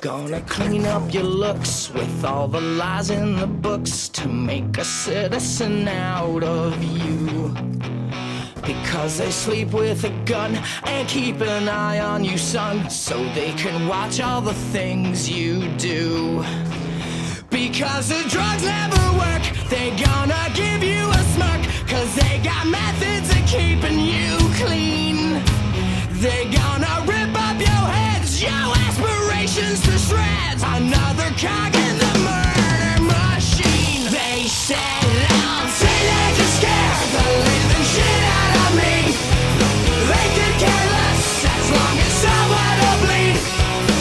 Gonna clean up your looks with all the lies in the books to make a citizen out of you. Because they sleep with a gun and keep an eye on you, son, so they can watch all the things you do. Because the drugs never work, they gonna give you a smirk, cause they got methods of keeping you clean. They gonna rip up your heads, your aspirations to shreds. Another cog in the murder machine. They said I'll say they can scare the living shit out of me. They could care less as long as someone will bleed.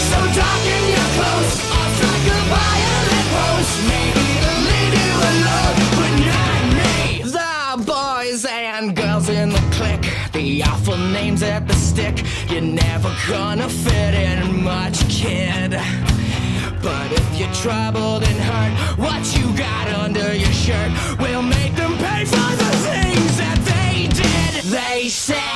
So darken your clothes, I'll strike a violent pose. Maybe to leave you alone, but not me. The boys and girls in the clique, the awful names at the stick. You're never gonna fit in much, kid. But if you're troubled and hurt, what you got under your shirt will make them pay for the things that they did. They said